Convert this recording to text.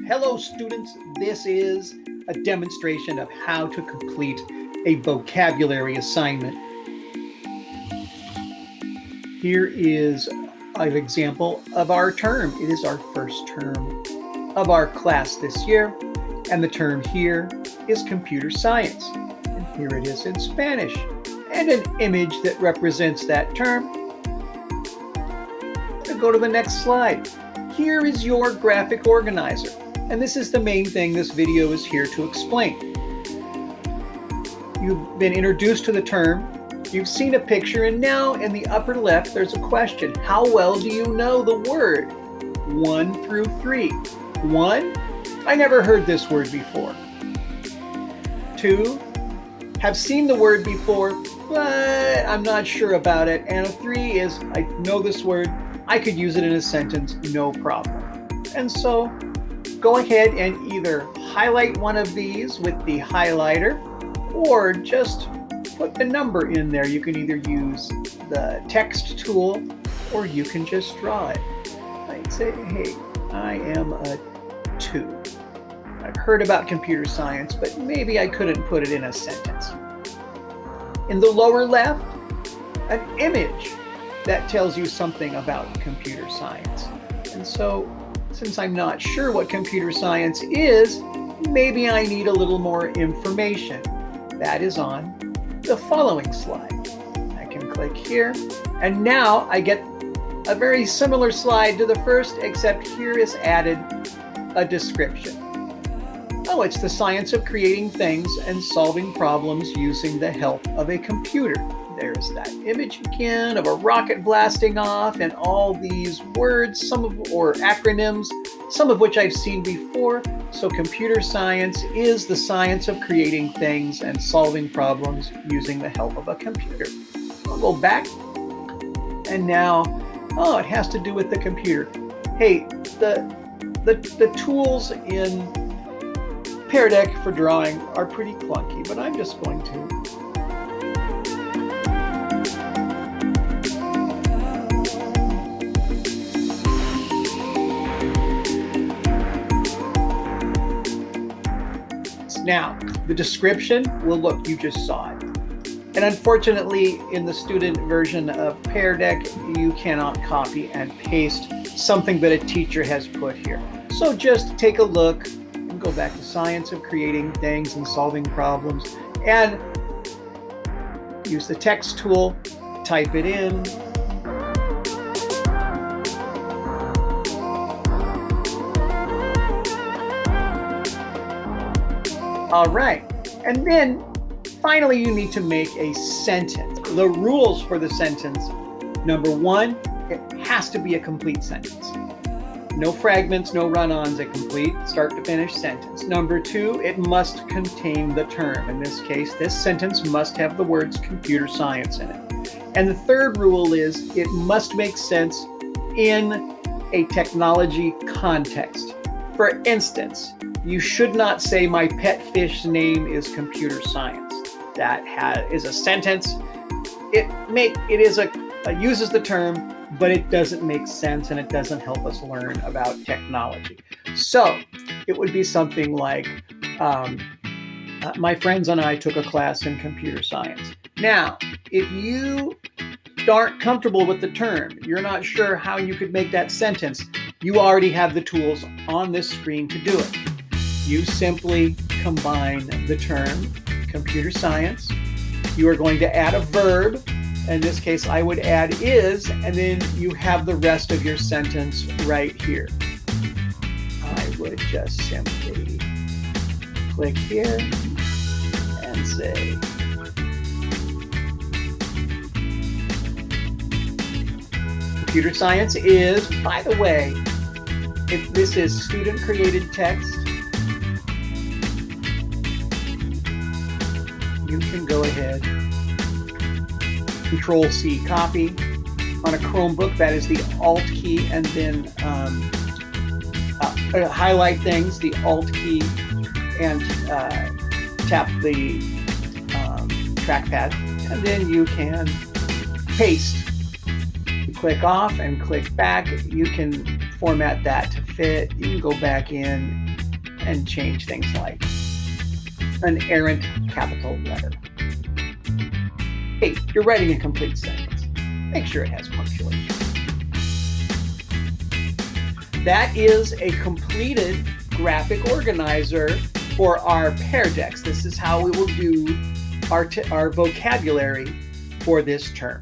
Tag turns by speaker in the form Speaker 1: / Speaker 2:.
Speaker 1: Hello students, this is a demonstration of how to complete a vocabulary assignment. Here is an example of our term. It is our first term of our class this year, and the term here is computer science. And here it is in Spanish, and an image that represents that term. Go to the next slide. Here is your graphic organizer, and this is the main thing this video is here to explain. You've been introduced to the term, you've seen a picture, and now in the upper left there's a question. How well do you know the word 1 through 3? 1, I never heard this word before. 2, have seen the word before, but I'm not sure about it. And 3 is, I know this word, I could use it in a sentence, no problem. And so go ahead and either highlight one of these with the highlighter or just put the number in there. You can either use the text tool or you can just draw it. I'd say, hey, I am a 2. I've heard about computer science, but maybe I couldn't put it in a sentence. In the lower left, an image that tells you something about computer science. And so, since I'm not sure what computer science is, maybe I need a little more information. That is on the following slide. I can click here, and now I get a very similar slide to the first, except here is added a description. Oh, it's the science of creating things and solving problems using the help of a computer. There's that image again of a rocket blasting off and all these words, or acronyms, some of which I've seen before. So computer science is the science of creating things and solving problems using the help of a computer. I'll go back, and now, oh, it has to do with the computer. Hey, the tools in Pear Deck for drawing are pretty clunky, but I'm just going to Now, the description, well, look, you just saw it. And unfortunately, in the student version of Pear Deck, you cannot copy and paste something that a teacher has put here. So just take a look and go back to science of creating things and solving problems, and use the text tool, type it in. All right, and then finally you need to make a sentence. The rules for the sentence: number 1, it has to be a complete sentence. No fragments, no run-ons, a complete start to finish sentence. Number 2, it must contain the term. In this case, this sentence must have the words computer science in it. And the third rule is it must make sense in a technology context. For instance, you should not say my pet fish's name is computer science. That is a sentence. It uses the term, but it doesn't make sense and it doesn't help us learn about technology. So it would be something like, my friends and I took a class in computer science. Now, if you aren't comfortable with the term, you're not sure how you could make that sentence, you already have the tools on this screen to do it. You simply combine the term computer science. You are going to add a verb. In this case, I would add is, and then you have the rest of your sentence right here. I would just simply click here and say, computer science is, by the way, if this is student-created text, you can go ahead, Control-C, copy. On a Chromebook, that is the Alt key, and then highlight things, the Alt key, and tap the trackpad, and then you can paste. You click off and click back. You can format that to fit. You can go back in and change things like an errant capital letter. Hey, you're writing a complete sentence. Make sure it has punctuation. That is a completed graphic organizer for our Pear Decks. This is how we will do our vocabulary for this term.